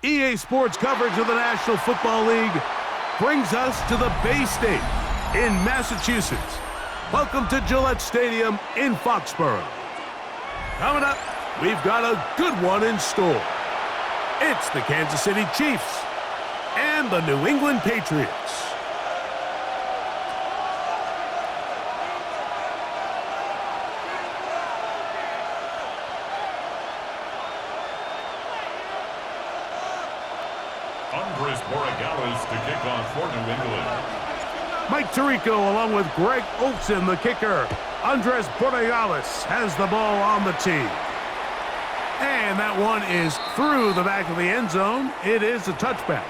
EA Sports coverage of the National Football League brings us to the Bay State in Massachusetts. Welcome to Gillette Stadium in Foxborough. Coming up, we've got a good one in store. It's the Kansas City Chiefs and the New England Patriots. Andres Borregales to kick off for New England. Mike Tirico along with Greg Olsen, the kicker. Andres Borregales has the ball on the tee. And that one is through the back of the end zone. It is a touchback.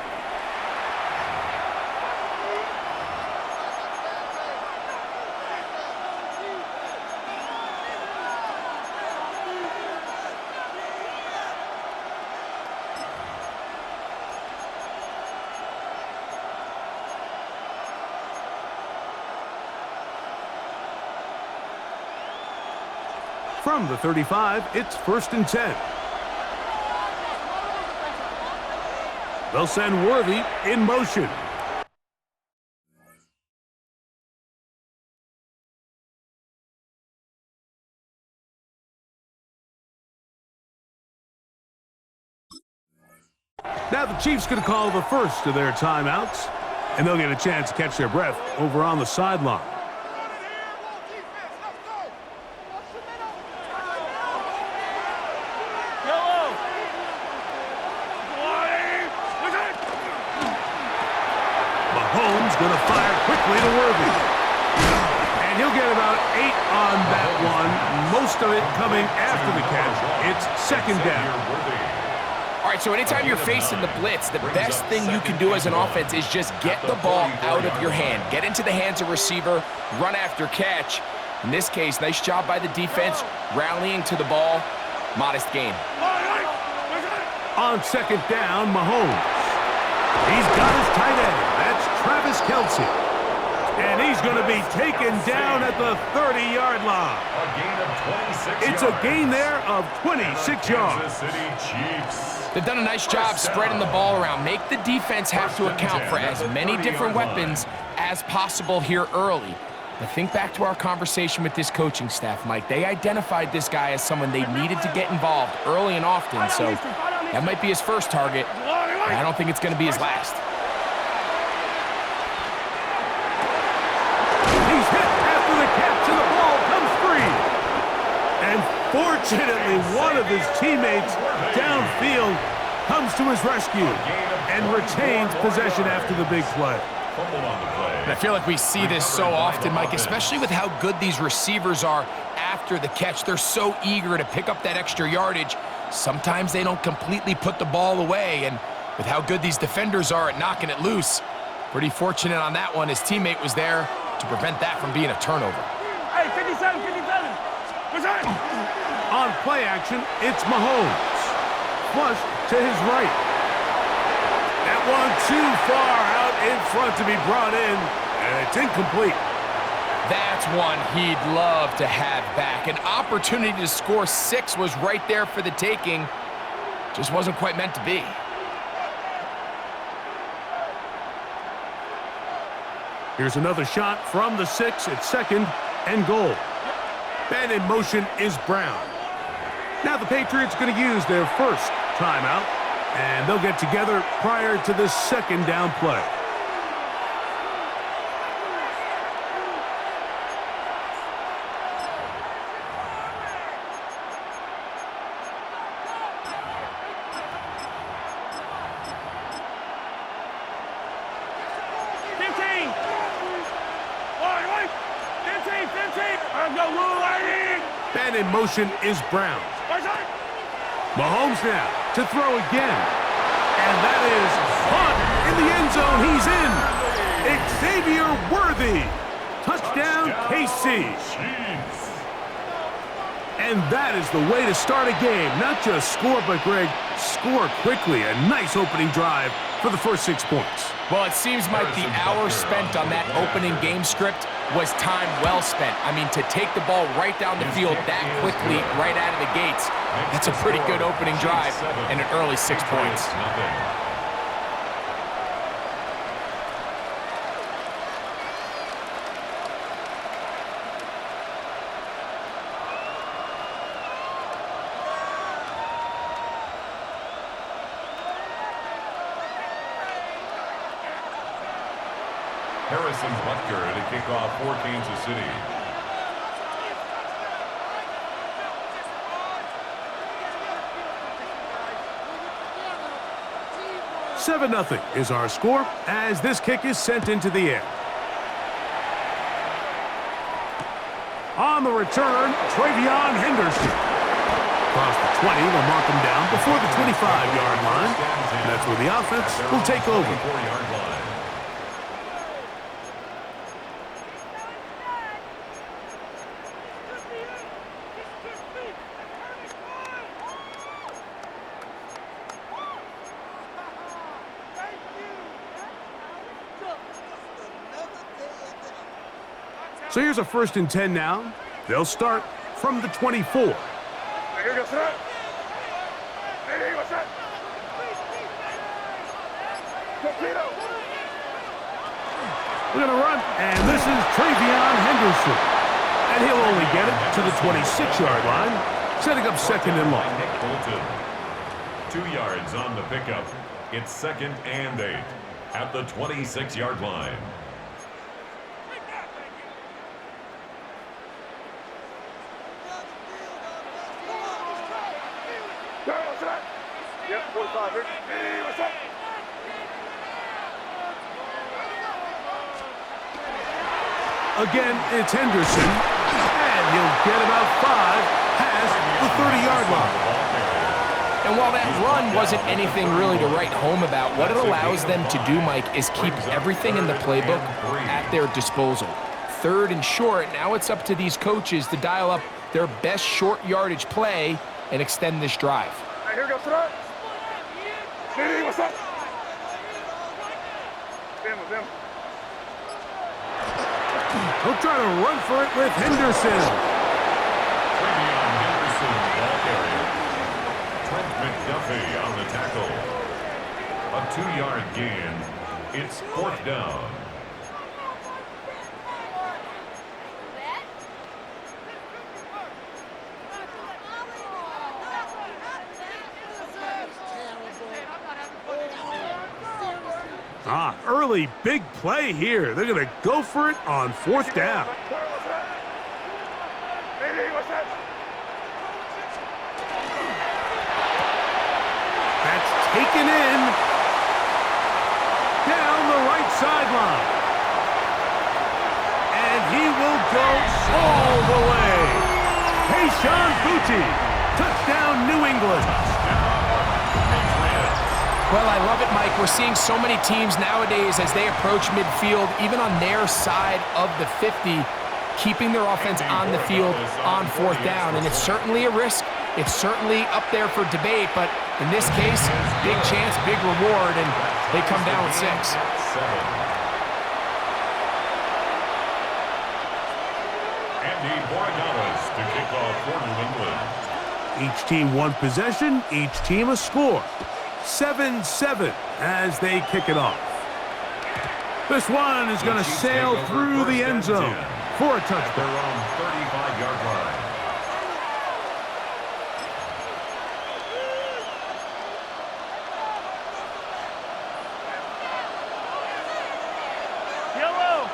From the 35, it's 1st and 10. They'll send Worthy in motion. Now the Chiefs going to call the first of their timeouts, and they'll get a chance to catch their breath over on the sideline. Going to fire quickly to Worthy. And he'll get about 8 on that one, most of it coming after the catch. It's 2nd down. All right, so anytime you're facing the blitz, the best thing you can do as an offense is just get the ball out of your hand. Get into the hands of receiver, run after catch. In this case, nice job by the defense, rallying to the ball. Modest gain. On 2nd down, Mahomes. He's got his tight end. That's Travis Kelce. And he's going to be taken down at the 30-yard line. A gain of 26 It's a gain there of 26 yards. Kansas City Chiefs. They've done a nice job spreading the ball around. Make the defense have to account for as many different weapons as possible here early. But think back to our conversation with this coaching staff, Mike. They identified this guy as someone they needed to get involved early and often, so that might be his first target. I don't think it's going to be his last. He's hit after the catch, and the ball comes free. And fortunately, one of his teammates downfield comes to his rescue and retains possession after the big play. And I feel like we see this so often, Mike, especially with how good these receivers are after the catch. They're so eager to pick up that extra yardage. Sometimes they don't completely put the ball away, and with how good these defenders are at knocking it loose, pretty fortunate on that one. His teammate was there to prevent that from being a turnover. Hey, 57, 57. What's that? On play action, it's Mahomes. Flush to his right. That one too far out in front to be brought in, and it's incomplete. That's one he'd love to have back. An opportunity to score 6 was right there for the taking. Just wasn't quite meant to be. Here's another shot from the 6. It's 2nd and goal. And in motion is Brown. Now the Patriots going to use their first timeout, and they'll get together prior to the 2nd down play. And in motion is Brown. Mahomes now to throw again. And that is caught in the end zone. He's in. Xavier Worthy. Touchdown, KC. And that is the way to start a game. Not just score, but, Greg, score quickly. A nice opening drive for the first 6 points. Well, it seems like the hour spent on that opening game script was time well spent. I mean, to take the ball right down the field that quickly, right out of the gates, that's a pretty good opening drive and an early 6 points. Harrison Butker to kick off for Kansas City. 7-0 is our score as this kick is sent into the air. On the return, TreVeyon Henderson. Across the 20, they'll mark him down before the 25-yard line. And that's where the offense will take over. 24-yard line. So here's a 1st and 10 now. They'll start from the 24. Here goes that. Hey, what's that? Torpedo. We're going to run, and this is TreVeyon Henderson. And he'll only get it to the 26-yard line, setting up 2nd and long. Nick Bolton. 2 yards on the pickup. It's 2nd and 8 at the 26-yard line. Yep, 45 here. Hey, what's that? Again, it's Henderson, and he'll get about 5 past the 30-yard line. And while that run wasn't anything really to write home about, what it allows them to do, Mike, is keep everything in the playbook at their disposal. 3rd and short, now it's up to these coaches to dial up their best short yardage play and extend this drive. Hey, here goes that. Hey, what's that? Them. He'll try to run for it with Henderson. TreVeyon Henderson, ball carrier. Trent McDuffie on the tackle. A 2-yard gain. It's 4th down. Early big play here. They're going to go for it on 4th down. Hey, what's that? That's taken in down the right sideline. And he will go all the way. Kayshon Boutte, touchdown New England. Well, I love it, Mike. We're seeing so many teams nowadays as they approach midfield, even on their side of the 50, keeping their offense on the field on 4th down. And it's certainly a risk. It's certainly up there for debate, but in this case, big chance, big reward, and they come down with 6. Andy Borregales to kick off for New England. Each team one possession, each team a score. 7-7 as they kick it off. This one is going to sail through the end zone for a touchdown. Their own 35-yard line. Yellow.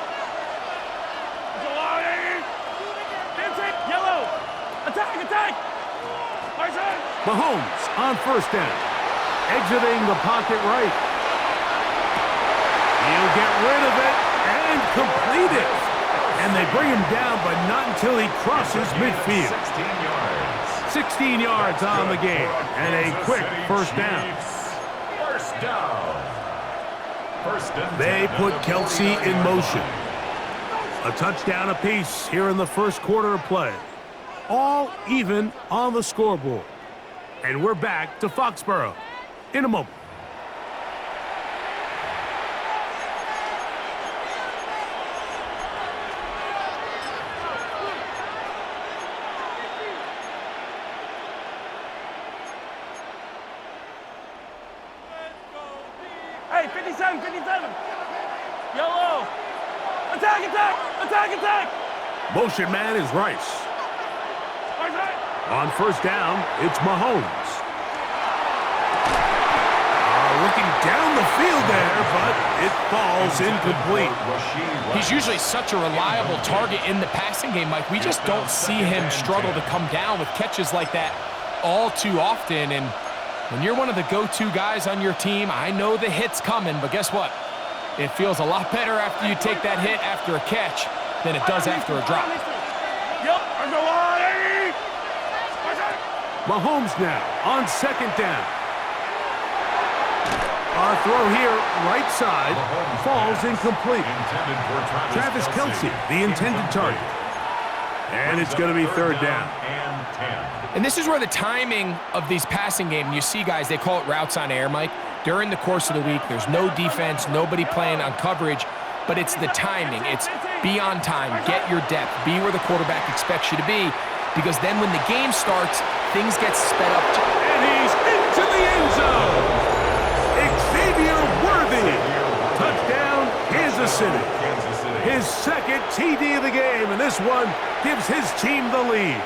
Yellow. Attack. Mahomes on 1st down. Exiting the pocket right. He'll get rid of it and complete it. And they bring him down, but not until he crosses midfield. 16 yards. 16 yards on the game, and a quick 1st down. First down. They put Kelsey in motion. A touchdown apiece here in the 1st quarter of play. All even on the scoreboard. And we're back to Foxborough in a moment. Hey, 57. Yellow. Attack. Motion man is Rice. On 1st down, it's Mahomes. Looking down the field there, but It falls incomplete. He's usually such a reliable target in the passing game, Mike. We just don't see him struggle to come down with catches like that all too often. And when you're one of the go-to guys on your team, I know the hit's coming, but guess what? It feels a lot better after you take that hit after a catch than it does after a drop. Mahomes now on second down. A throw here, right side, falls incomplete. Travis Kelce, the intended target. And it's going to be third down. And this is where the timing of these passing games, you see guys, they call it routes on air, Mike. During the course of the week, there's no defense, nobody playing on coverage, but it's the timing. It's be on time, get your depth, be where the quarterback expects you to be, because then when the game starts, things get sped up. And he's into the end zone. Xavier Worthy. Touchdown, Kansas City. His second TD of the game, and this one gives his team the lead.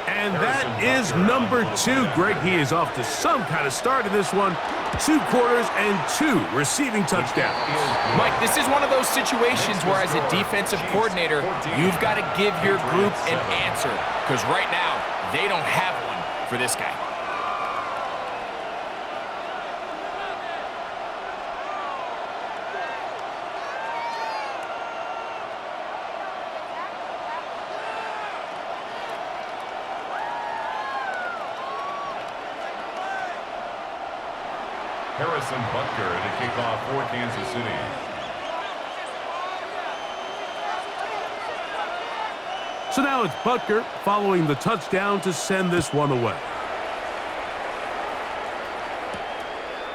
And that is number 2. Greg, he is off to some kind of start in this one. 2 quarters and 2 receiving touchdowns. Mike, this is one of those situations where as a defensive coordinator, you've got to give your group an answer. Because right now, they don't have one for this guy. Harrison Butker to kick off for Kansas City. So now it's Butker following the touchdown to send this one away.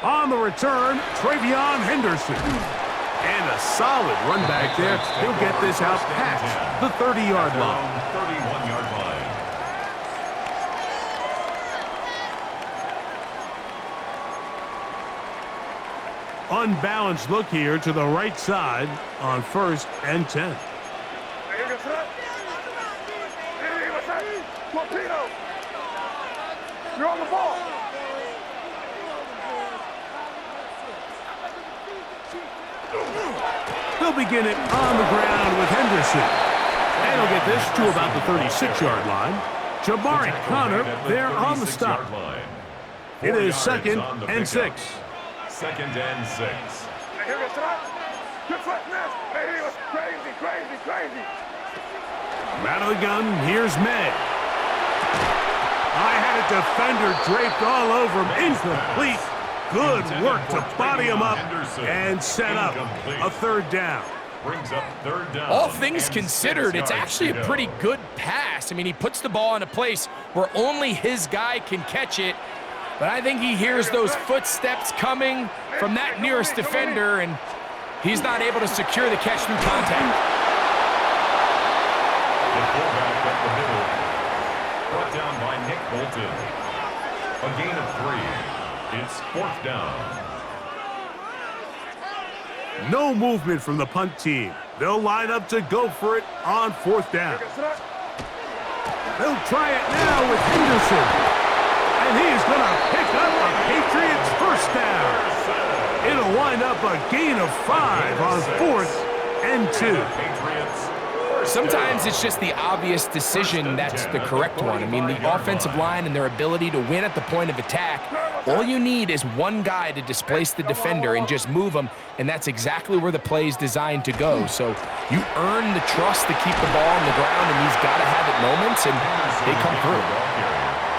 On the return, Travion Henderson. And a solid run back there. He'll get this out past the 30-yard line. 31-yard line. Unbalanced look here to the right side on 1st and 10. You're on the ball. They'll begin it on the ground with Henderson. And he'll get this to about the 36-yard line. Jabari Connor there on the stop. It is 2nd and 6. 2nd and 6. Good foot, man. He was crazy. Out of the gun, here's May. I had a defender draped all over him. Incomplete. Good work to body him up and set up a 3rd down. Brings up 3rd down. All things considered, it's actually a pretty good pass. I mean, he puts the ball in a place where only his guy can catch it. But I think he hears those footsteps coming from that nearest defender, and he's not able to secure the catch through contact. The fullback up the middle. Brought down by Nick Bolton. A gain of 3. It's 4th down. No movement from the punt team. They'll line up to go for it on 4th down. They'll try it now with Henderson. And he's going to pick up a Patriots 1st down. It'll wind up a gain of 5 on 4th and 2. Sometimes it's just the obvious decision that's the correct one. I mean, the offensive line and their ability to win at the point of attack, all you need is one guy to displace the defender and just move him, and that's exactly where the play is designed to go. So you earn the trust to keep the ball on the ground, and he's got to have it moments, and they come through.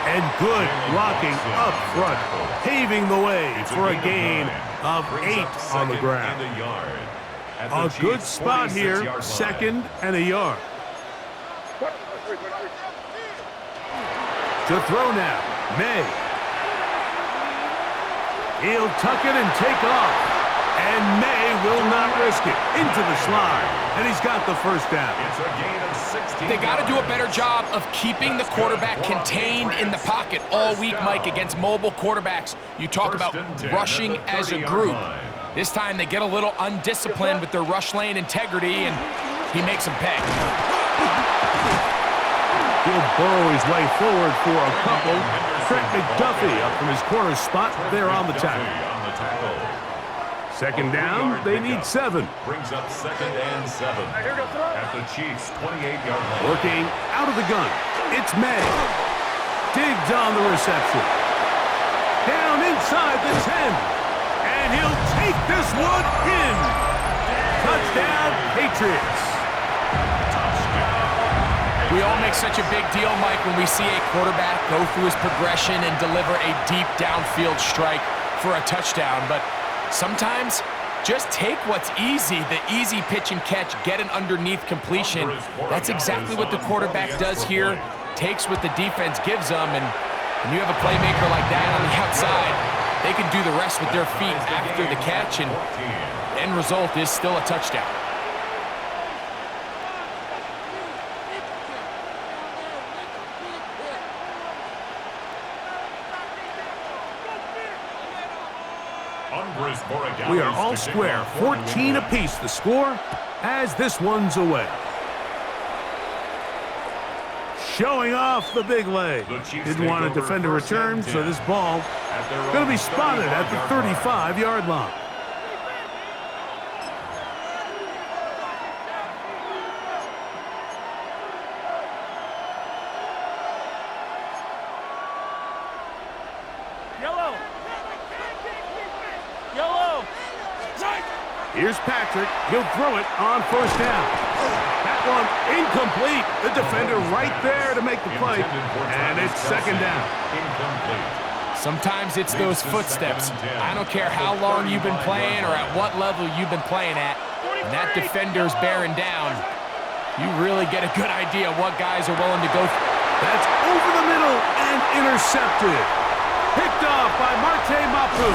And good blocking up front, paving the way for a gain of 8 on the ground. A good spot here, 2nd and a yard. To throw now, May. He'll tuck it and take off. And May will not risk it. Into the slide. And he's got the 1st down. It's a gain of 16. They got to do a better job of keeping the quarterback contained in the pocket all week, Mike, against mobile quarterbacks. You talk about rushing as a group. This time they get a little undisciplined with their rush lane integrity, and he makes them pay. He'll burrow his way forward for a couple. Trent McDuffie up from his corner spot there on the tackle. tackle. Second down, they need 7. Brings up 2nd and 7 at the Chiefs' 28-yard line. Working out of the gun, it's May. Diggs on the reception. Down inside the 10. And he'll take this one in. Touchdown, Patriots. We all make such a big deal, Mike, when we see a quarterback go through his progression and deliver a deep downfield strike for a touchdown. But sometimes, just take what's easy, the easy pitch and catch, get an underneath completion. That's exactly what the quarterback does here, takes what the defense gives them, and when you have a playmaker like that on the outside, they can do the rest with their feet after the catch, and the end result is still a touchdown. We are all square, 14 apiece the score as this one's away. Showing off the big leg. Didn't want to defend a return, so this ball going to be spotted at the 35-yard line. Here's Patrick. He'll throw it on first down. That one incomplete. The defender right there to make the play. And it's second down. Sometimes it's those footsteps. I don't care how long you've been playing or at what level you've been playing at. When that defender's bearing down, you really get a good idea of what guys are willing to go through. That's over the middle and intercepted. Picked off by Marte Mapu.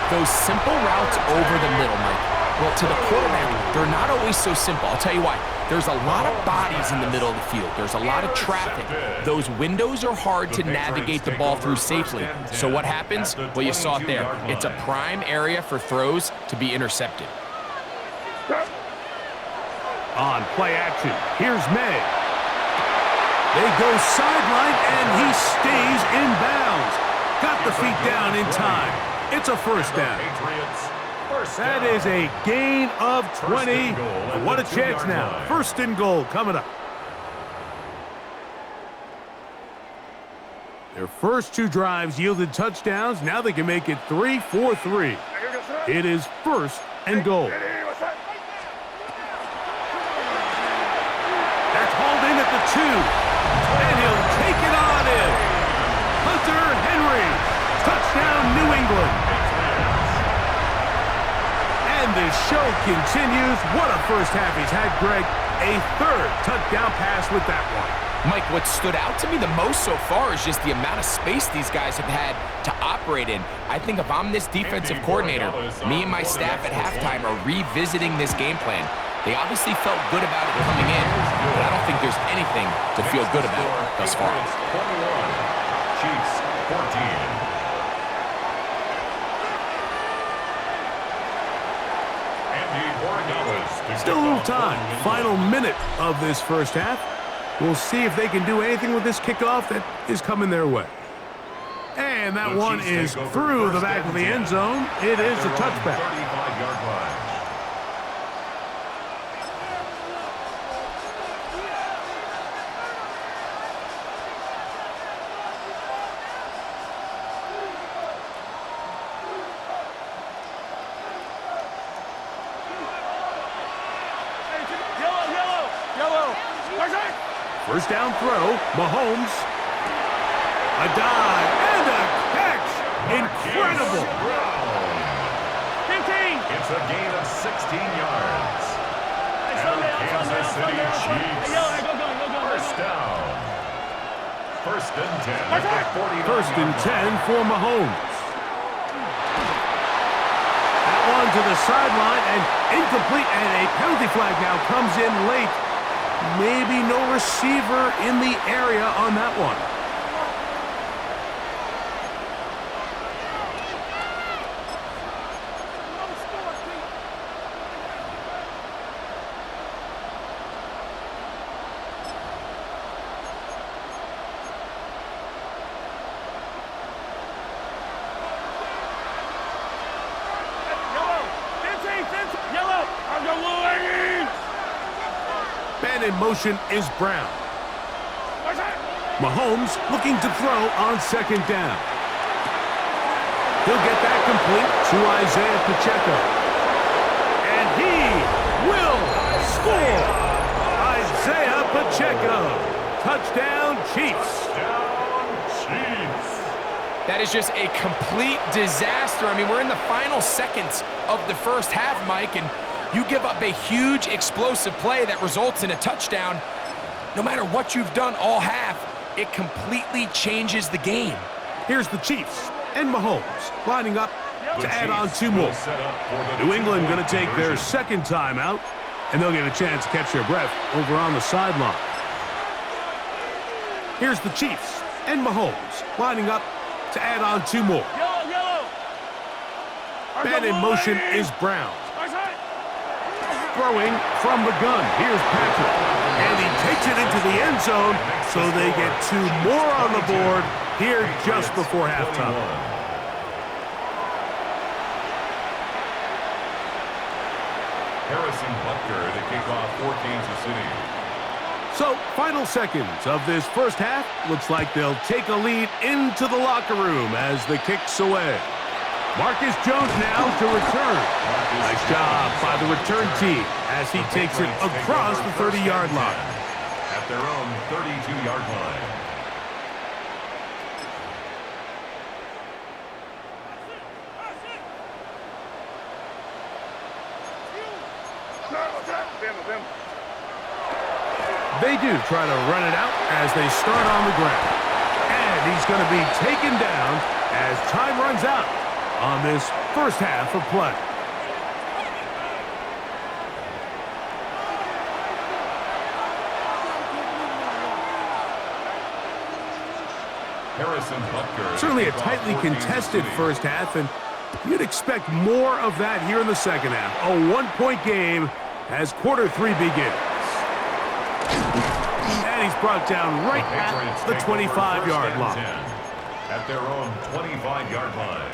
Those simple routes over the middle, Mike. Well, to the quarterback, they're not always so simple. I'll tell you why. There's a lot of bodies in the middle of the field. There's a lot of traffic. Those windows are hard to navigate the ball through safely. So what happens? Well, you saw it there. It's a prime area for throws to be intercepted. On play action, here's May. They go sideline, and he stays in bounds. Got the feet down in time. It's a first down. That is a gain of 20. And what a chance now. First and goal coming up. Their first 2 drives yielded touchdowns. Now they can make it 3-4-3. It is first and goal. That's hauled in at the 2. And he'll take it on in. Hunter Henry. Touchdown, New England. And this show continues. What a first half he's had, Greg. A 3rd touchdown pass with that one. Mike, what stood out to me the most so far is just the amount of space these guys have had to operate in. I think if I'm this defensive coordinator, me and my staff at halftime are revisiting this game plan. They obviously felt good about it coming in, but I don't think there's anything to feel good about thus far. 21, Chiefs 14. Still a little time. Final minute of this first half. We'll see if they can do anything with this kickoff that is coming their way. And that one is through the back of the end zone. It is a touchback. 35-yard line. First down throw, Mahomes. A dive and a catch. Incredible. It's a gain of 16 yards. And Kansas City Chiefs. First down. First and 10 at the 49. First and 10 for Mahomes. That one to the sideline and incomplete, and a penalty flag now comes in late. Maybe no receiver in the area on that one. in motion is Brown. Mahomes looking to throw on second down. He'll get that complete to Isaiah Pacheco. And he will score! Isaiah Pacheco. Touchdown, Chiefs. That is just a complete disaster. I mean, we're in the final seconds of the first half, Mike, and you give up a huge explosive play that results in a touchdown. No matter what you've done all half, it completely changes the game. Here's the Chiefs and Mahomes lining up to add on 2 more. New England going to take their second timeout, and they'll get a chance to catch their breath over on the sideline. Here's the Chiefs and Mahomes lining up to add on 2 more. Man in motion is Brown. Throwing from the gun. Here's Patrick. And he takes it into the end zone, so they get 2 more on the board here just before halftime. Harrison Butker to kick off for Kansas City. So, final seconds of this first half. Looks like they'll take a lead into the locker room as the kick's away. Marcus Jones now to return. Nice job by the return team as he takes it across the 30-yard line. At their own 32-yard line. They do try to run it out as they start on the ground. And he's going to be taken down as time runs out on this first half of play. Harrison Butker. Certainly a tightly contested first half, and you'd expect more of that here in the second half. A 1-point game as quarter 3 begins. And he's brought down right at the 25-yard line. At their own 25-yard line.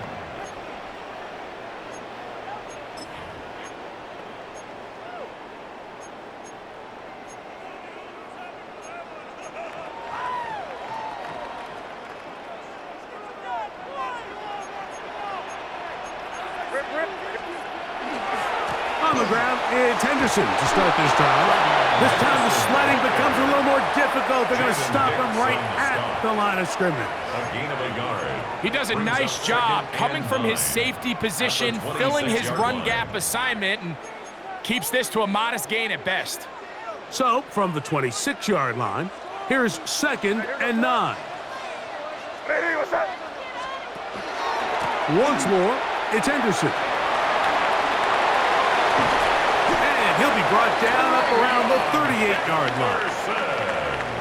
On the ground, it's Henderson to start this drive. This time the sledding becomes a little more difficult. They're going to stop him right at the line of scrimmage. A gain of a yard. He does a nice job coming from his safety position, filling his run gap assignment, and keeps this to a modest gain at best. So, from the 26-yard line, here's 2nd and 9. Once more, it's Henderson. And he'll be brought down up around the 38-yard line.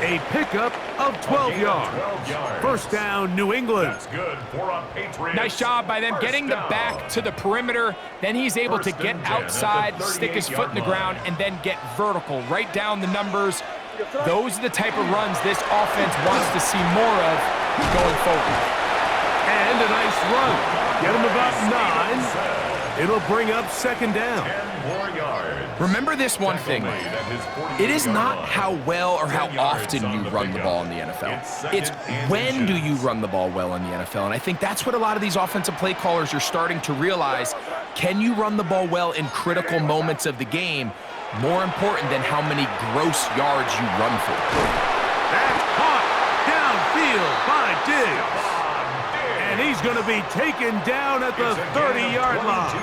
A pickup of 12 yards. First down, New England. That's good for a Patriots. Nice job by them getting the back to the perimeter. Then he's able to get outside, stick his foot in the ground, and then get vertical. Right down the numbers. Those are the type of runs this offense wants to see more of going forward. And a nice run. Get him about 9. It'll bring up 2nd down. 10 more yards. Remember this one thing. It is not how well or how often you run the ball in the NFL. It's when do you run the ball well in the NFL. And I think that's what a lot of these offensive play callers are starting to realize. Can you run the ball well in critical moments of the game? More important than how many gross yards you run for. That's caught downfield by Diggs. And he's going to be taken down at the 30-yard line.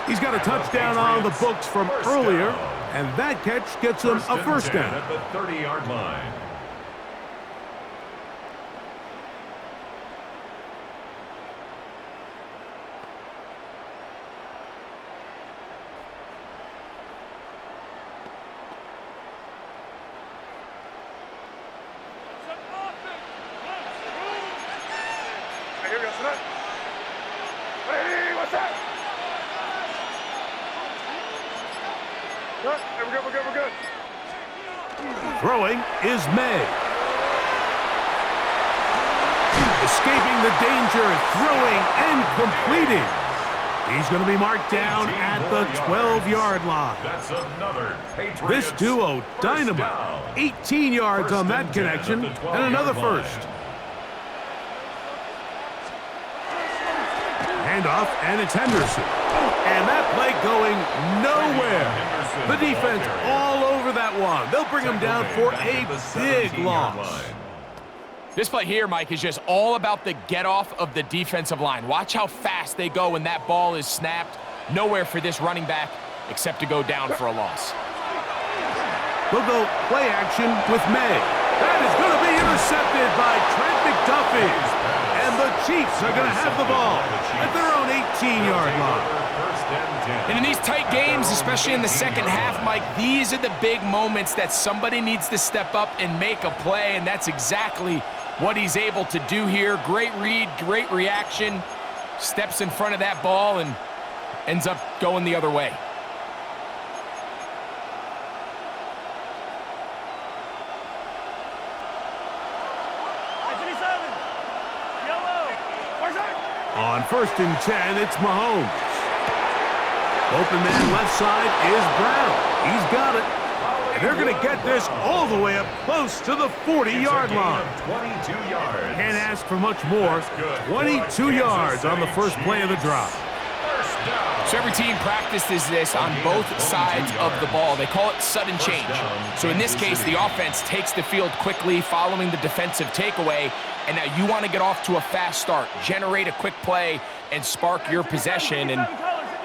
He's got a touchdown on the books from earlier, and that catch gets him a first down. At the 30-yard line. We're good. Throwing is May. Escaping the danger, throwing and completing. He's going to be marked down at the 12-yard line. That's another Patriots This duo, dynamite. 18 yards on that connection, and another first. Handoff, and it's Henderson. And that play going nowhere. The defense all over that one. They'll bring him down for a big loss. This play here, Mike, is just all about the get-off of the defensive line. Watch how fast they go when that ball is snapped. Nowhere for this running back except to go down for a loss. We'll go play action with May. That is going to be intercepted by Trent McDuffie. And the Chiefs are going to have the ball at their own 18-yard line. And in these tight games, especially in the second half, Mike, these are the big moments that somebody needs to step up and make a play, and that's exactly what he's able to do here. Great read, great reaction, steps in front of that ball and ends up going the other way. On 1st and 10, it's Mahomes. Open man left side is Brown. He's got it. And they're going to get this all the way up close to the 40-yard line. 22 yards. Can't ask for much more. 22 yards on the first play of the drive. So every team practices this on both sides of the ball. They call it sudden change. So in this case, the offense takes the field quickly following the defensive takeaway. And now you want to get off to a fast start, generate a quick play, and spark your possession. And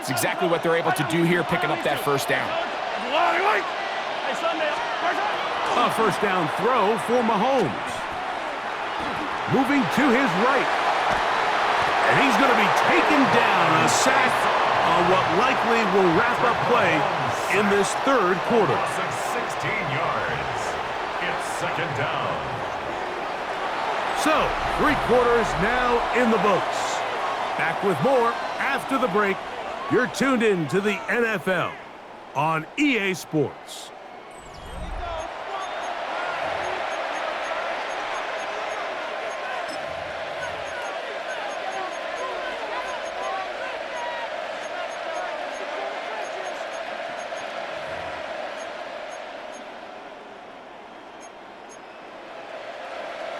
it's exactly what they're able to do here, picking up that first down. A first down throw for Mahomes. Moving to his right. And he's going to be taken down, a sack on what likely will wrap up play in this third quarter. 16 yards. It's second down. So, 3 quarters now in the books. Back with more after the break. You're tuned in to the NFL on EA Sports.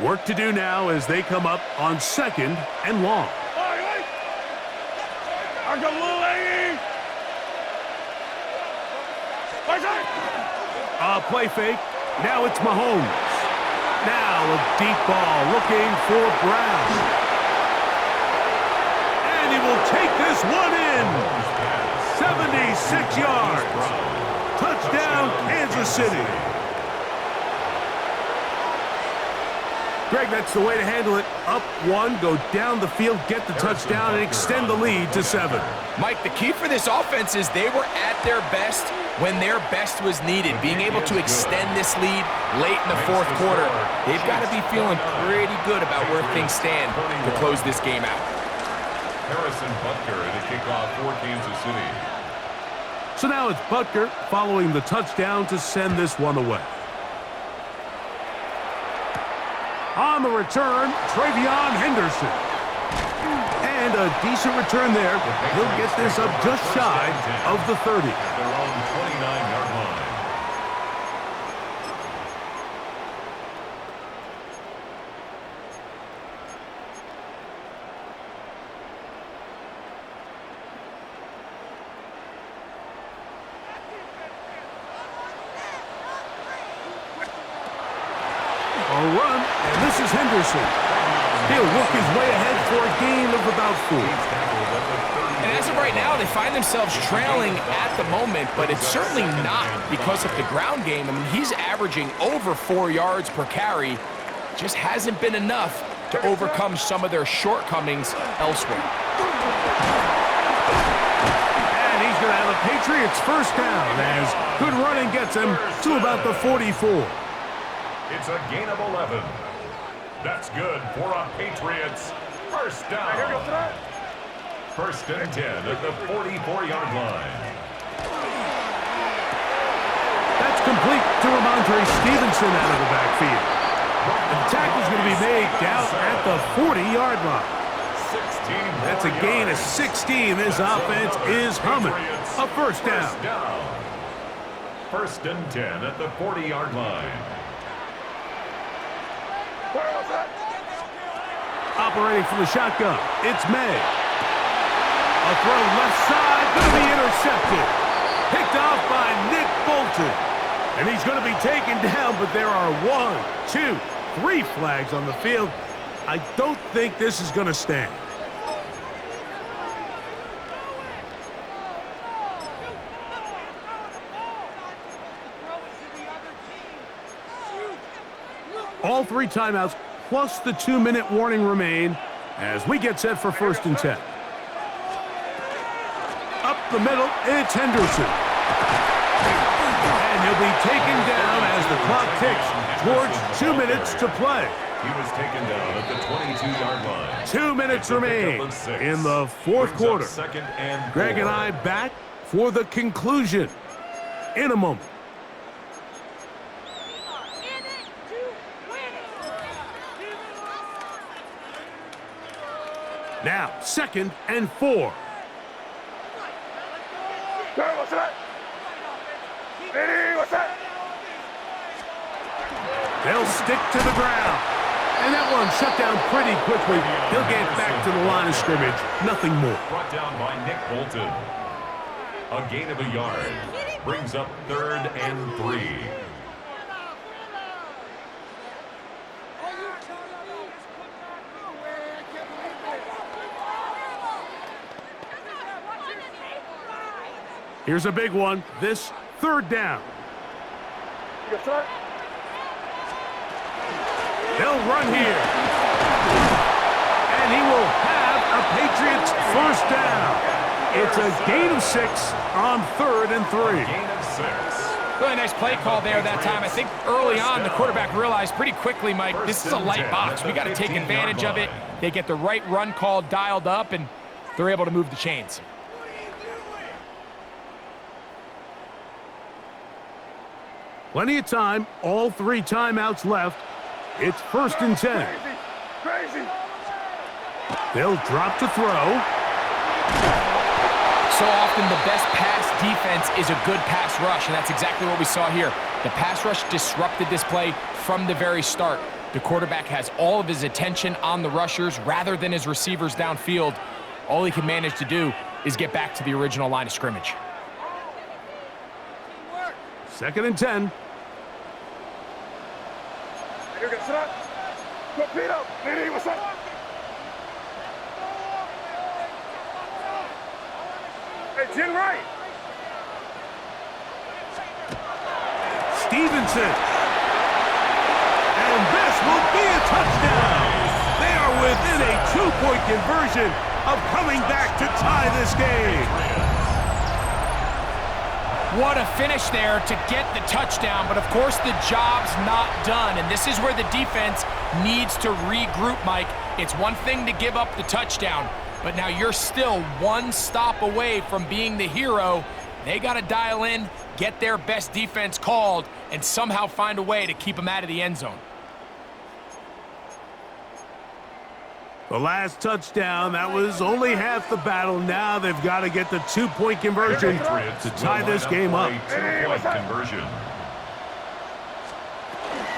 Work to do now as they come up on 2nd and long. A play fake. Now it's Mahomes. Now a deep ball looking for Brown. And he will take this one in. 76 yards. Touchdown, Kansas City. Greg, that's the way to handle it. Up 1, go down the field, get the touchdown, and extend the lead to 7. Mike, the key for this offense is they were at their best when their best was needed. Being able to extend this lead late in the 4th quarter, they've got to be feeling pretty good about where things stand to close this game out. Harrison Butker at a kickoff for Kansas City. So now it's Butker following the touchdown to send this one away. On the return, Travion Henderson. And a decent return there. He'll get this up just shy of the 30. Their own 29-yard line. A run, and this is Henderson. He'll work his way ahead for a gain of about 4. And as of right now, they find themselves trailing at the moment, but it's certainly not because of the ground game. I mean, he's averaging over 4 yards per carry. Just hasn't been enough to overcome some of their shortcomings elsewhere. And he's going to have a Patriots first down as good running gets him to about the 44. It's a gain of 11. That's good for a Patriots first down. 1st and 10 at the 44-yard line. That's complete to Ramondre Stevenson out of the backfield. The tackle's going to be made down at the 40-yard line. 16 That's That's a gain of 16. This offense is humming. A first down. First and 10 at the 40-yard line. Operating from the shotgun, it's May. A throw left side, going to be intercepted. Picked off by Nick Bolton. And he's going to be taken down, but there are 1, 2, 3 flags on the field. I don't think this is going to stand. All 3 timeouts plus the 2-minute warning remain as we get set for first and 10. Up the middle, it's Henderson. And he'll be taken down as the clock ticks towards 2 minutes to play. He was taken down at the 22-yard line. 2 minutes remain in the fourth quarter. Greg and I back for the conclusion in a moment. Now, 2nd and 4. They'll stick to the ground. And that one shut down pretty quickly. He'll get back to the line of scrimmage. Nothing more. Brought down by Nick Bolton. A gain of a yard. Brings up 3rd and 3. Here's a big one. This 3rd down. They'll run here. And he will have a Patriots first down. It's a gain of 6 on 3rd and 3. Gain of 6. Really nice play call there that time. I think early on the quarterback realized pretty quickly, Mike, this is a light box. We got to take advantage of it. They get the right run call dialed up, and they're able to move the chains. Plenty of time. All 3 timeouts left. It's 1st and 10. Crazy. They'll drop to throw. So often the best pass defense is a good pass rush, and that's exactly what we saw here. The pass rush disrupted this play from the very start. The quarterback has all of his attention on the rushers rather than his receivers downfield. All he can manage to do is get back to the original line of scrimmage. 2nd and 10. Hey, Jim Wright. Stevenson. And this will be a touchdown. They are within a 2-point conversion of coming back to tie this game. What a finish there to get the touchdown, but of course the job's not done, and this is where the defense needs to regroup, Mike. It's one thing to give up the touchdown, but now you're still 1 stop away from being the hero. They got to dial in, get their best defense called, and somehow find a way to keep them out of the end zone. The last touchdown, that was only half the battle. Now they've got to get the 2-point conversion to tie this game up. 2-point conversion.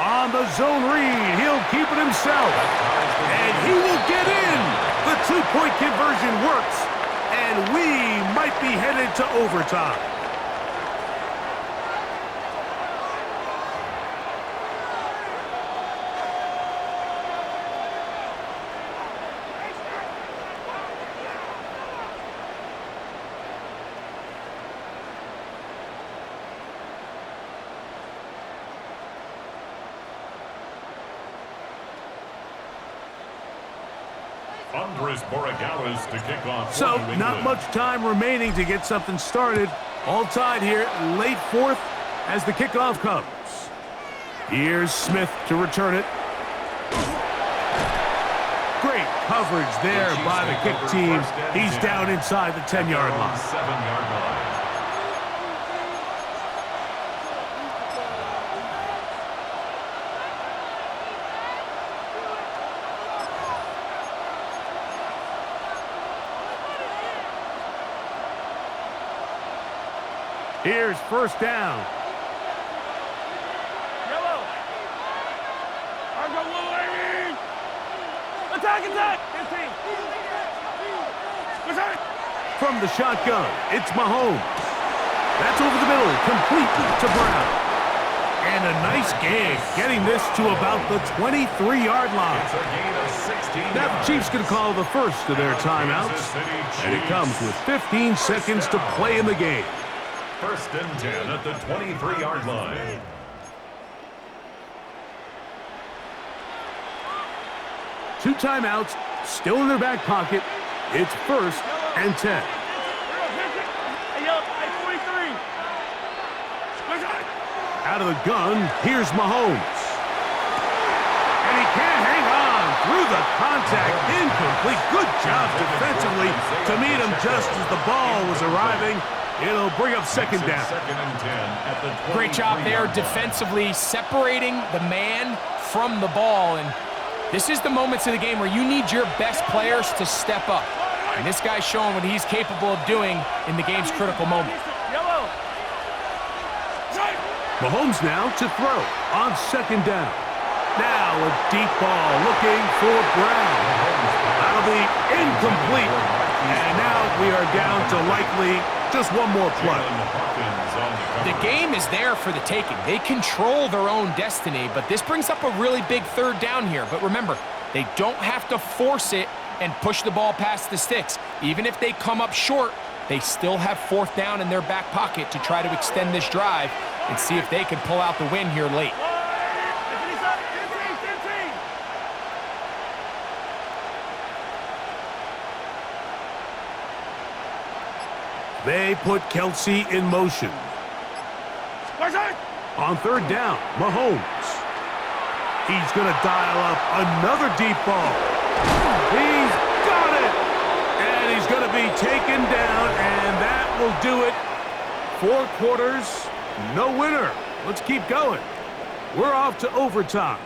On the zone read, he'll keep it himself. And he will get in. The 2-point conversion works. And we might be headed to overtime. Andres Borregales to kick off. So, not much time remaining to get something started. All tied here, late 4th as the kickoff comes. Here's Smith to return it. Great coverage there by the kick team. He's down inside the 10-yard line. 7-yard line. Here's first down. Yellow. Argo Lane. Attack, attack. 15. What's that? From the shotgun, it's Mahomes. That's over the middle, complete to Brown. And a nice gain, getting this to about the 23-yard line. It's a gain of 16 Now the yards. Chiefs going to call the first of their timeouts. And it comes with 15 seconds to play in the game. First and 10 at the 23-yard line. Two timeouts, still in their back pocket. It's first and 10. Hey, yo, hey, 43. What's that? Out of the gun, here's Mahomes. And he can't hang on through the contact. Incomplete. Good job defensively to meet him just as the ball was arriving. It'll bring up second down. Second and 10 at the 23-yard Great job there line. defensively, separating the man from the ball. And this is the moments of the game where you need your best players to step up. And this guy's showing what he's capable of doing in the game's critical moment. Yellow. Mahomes now to throw on second down. Now a deep ball looking for Brown. That'll be incomplete. And now we are down to likely just one more play. Jalen Hawkins on the The cover. game is there for the taking. They control their own destiny, but this brings up a really big third down here. But remember, they don't have to force it and push the ball past the sticks. Even if they come up short, they still have fourth down in their back pocket to try to extend this drive and see if they can pull out the win here late. 15. They put Kelsey in motion. What's that? On third down, Mahomes. He's going to dial up another deep ball. He's got it! And he's going to be taken down, and that will do it. 4 quarters, no winner. Let's keep going. We're off to overtime.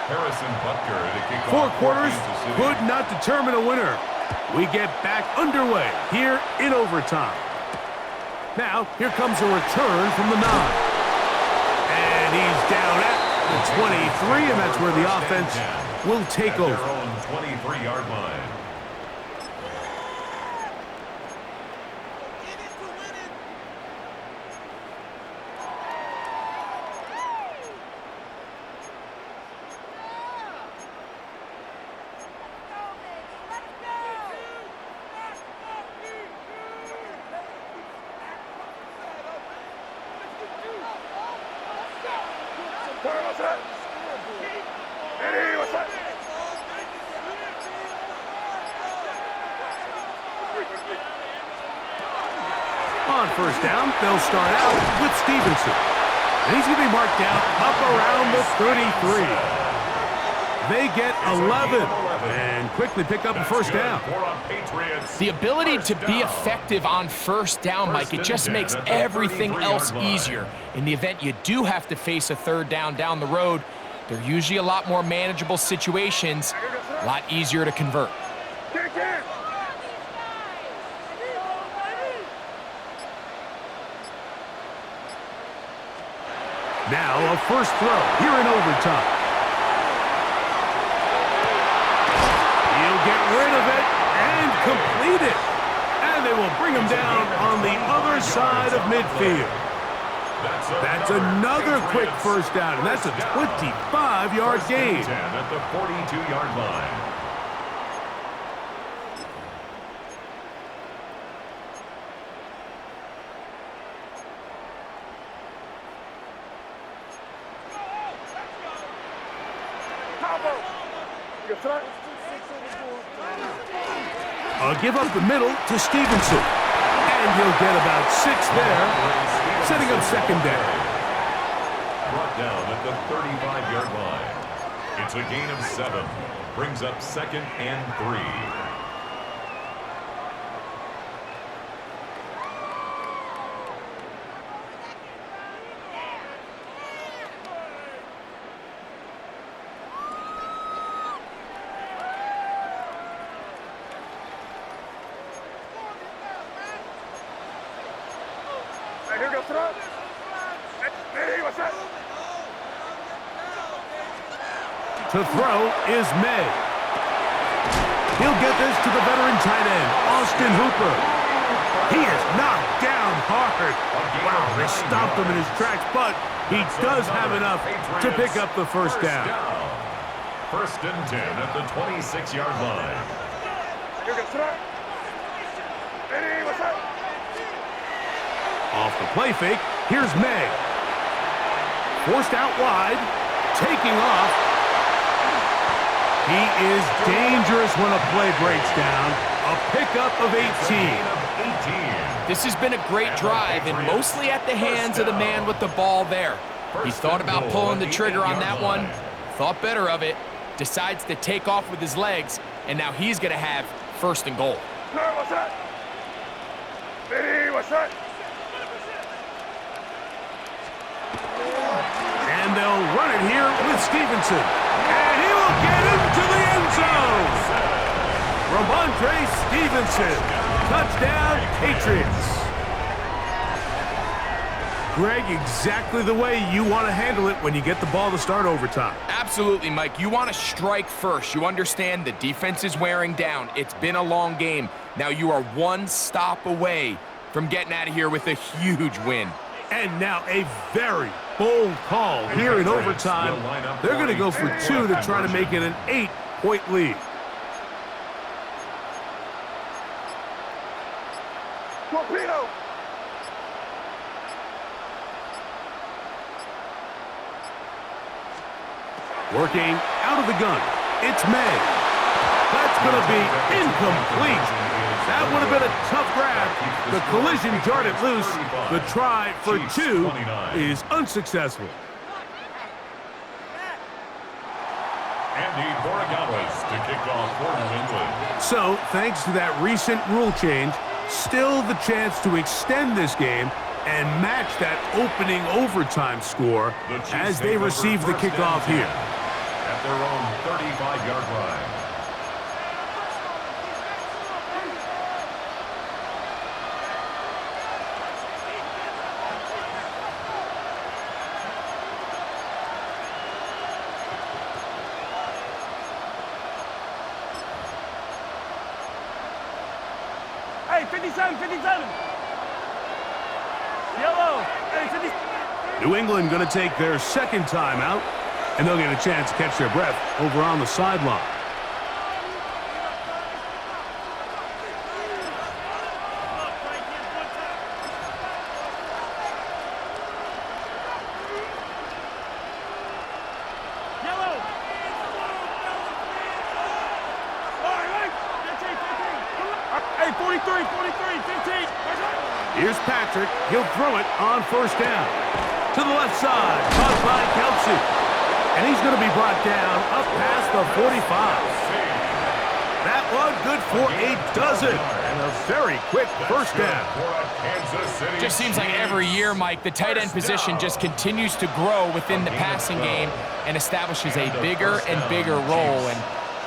Harrison Butker to kick 4 off for quarters Kansas City. could not determine a winner. We get back underway here in overtime. Now, here comes a return from the 9. And he's down at the 23, and that's where the offense will take At over. their own 23-yard line. What's that? Eddie, what's that? On first down, they'll start out with Stevenson. And he's going to be marked down up around the 33. They get 11 and quickly pick up a first down. The ability to be effective on first down, Mike, it just makes everything else easier. In the event you do have to face a third down the road, they're usually a lot more manageable situations, a lot easier to convert. Now a first throw here in overtime. He'll get rid of it and complete it. And they will bring him down on the other side of midfield. That's another quick first down, and that's a 25-yard gain. At the 42-yard line. A give up the middle to Stevenson. And he'll get about 6 there, setting up second down. Brought down at the 35-yard line. It's a gain of 7. Brings up 2nd and 3. Here goes throw. Hey, what's that? To throw is May. He'll get this to the veteran tight end, Austin Hooper. He is knocked down hard. Wow, they stopped him in his tracks, but he does have enough to pick up the first down. 1st and 10 at the 26-yard line. Here goes throw. Hey, what's that? Off the play fake, here's May. Forced out wide, taking off. He is dangerous when a play breaks down. A pickup of 18. This has been a great drive, and mostly at the hands of the man with the ball there. He thought about pulling the trigger on that one, thought better of it, decides to take off with his legs, and now he's going to have 1st and goal. Hey, what's that? Hey, what's that? And they'll run it here with Stevenson. And he will get into the end zone. Ramondre Stevenson. Touchdown, Patriots. Greg, exactly the way you want to handle it when you get the ball to start overtime. Absolutely, Mike. You want to strike first. You understand the defense is wearing down. It's been a long game. Now you are one stop away from getting out of here with a huge win. And now a very bold call here in overtime. They're going to go for 2 to try to make it an 8-point lead. Torpedo! Working out of the gun. It's May. That's going to be incomplete. That would have been a tough grab. The collision jarred it loose. The try for 2 is unsuccessful. Andy Borregales to kick off for New England. So, thanks to that recent rule change, still the chance to extend this game and match that opening overtime score as they receive the kickoff here. At their own 35-yard line. Hey, 57, 57. Yellow. Hey, 50. New England going to take their 2nd timeout, and they'll get a chance to catch their breath over on the sideline. Yellow. All right, 15. Hey, 43, 43, 15. Here's Patrick. He'll throw it on 1st down. To the left side, caught by Kelsey. And he's going to be brought down up past the 45. That one good for a dozen. And a very quick 1st down. Just seems like every year, Mike, the tight end position just continues to grow within the passing game and establishes a bigger and bigger role. And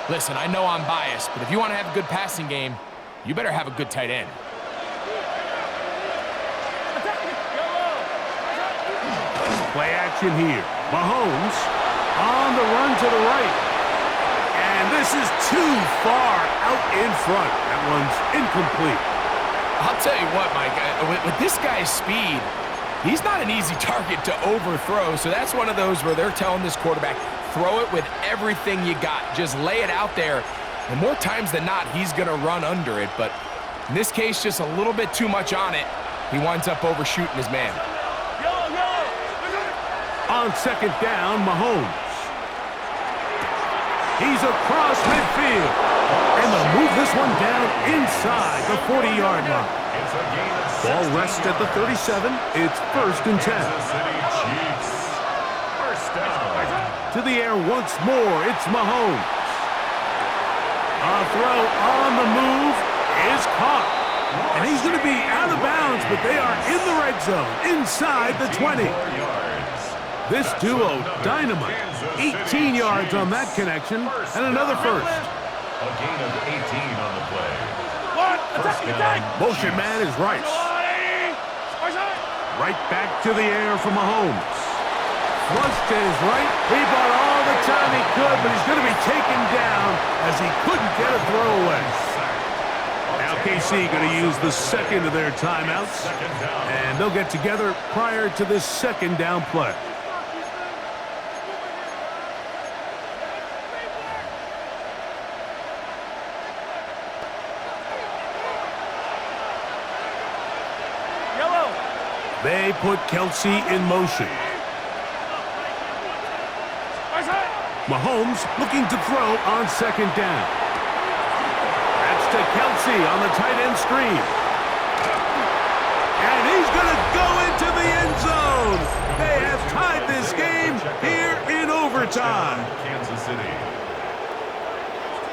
listen, I know I'm biased, but if you want to have a good passing game, you better have a good tight end. Play action here. Mahomes on the run to the right. And this is too far out in front. That one's incomplete. I'll tell you what, Mike, with this guy's speed, he's not an easy target to overthrow. So that's one of those where they're telling this quarterback, throw it with everything you got. Just lay it out there. And more times than not, he's going to run under it. But in this case, just a little bit too much on it. He winds up overshooting his man. On 2nd down, Mahomes. He's across midfield. And they'll move this one down inside the 40-yard line. Ball rests at the 37. It's 1st and 10. Kansas City Chiefs. 1st down. To to the air once more. It's Mahomes. A throw on the move is caught. And he's going to be out of bounds, but they are in the red zone, inside the 20. This duo, dynamite. 18 yards on that connection, and another first. A gain of 18 on the play. Motion man is Rice. Right back to the air for Mahomes. Flushed to his right. He bought all the time he could, but he's going to be taken down as he couldn't get a throwaway. Now KC going to use the second of their timeouts, and they'll get together prior to this second down play. They put Kelsey in motion. Mahomes looking to throw on second down. That's to Kelsey on the tight end screen. And he's going to go into the end zone. They have tied this game here in overtime. Kansas City.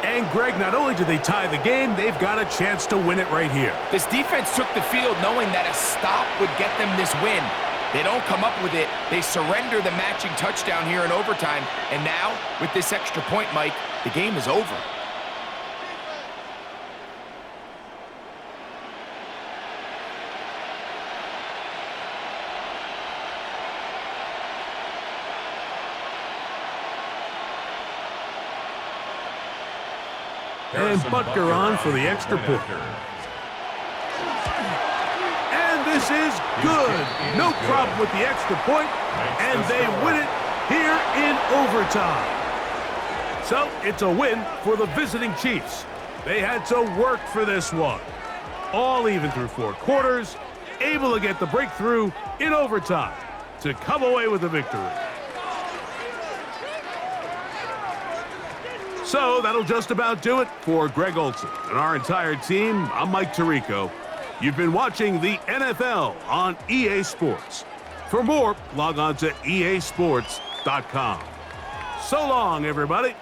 And Greg, not only did they tie the game, they've got a chance to win it right here. This defense took the field knowing that a stop would get them this win. They don't come up with it. They surrender the matching touchdown here in overtime. And now, with this extra point, Mike, the game is over. And Butker on for the extra point. And this is good. No problem with the extra point, and they win it here in overtime. So it's a win for the visiting Chiefs. They had to work for this one. All even through 4 quarters, able to get the breakthrough in overtime to come away with a victory. So that'll just about do it for Greg Olsen and our entire team. I'm Mike Tirico. You've been watching the NFL on EA Sports. For more, log on to easports.com. So long, everybody.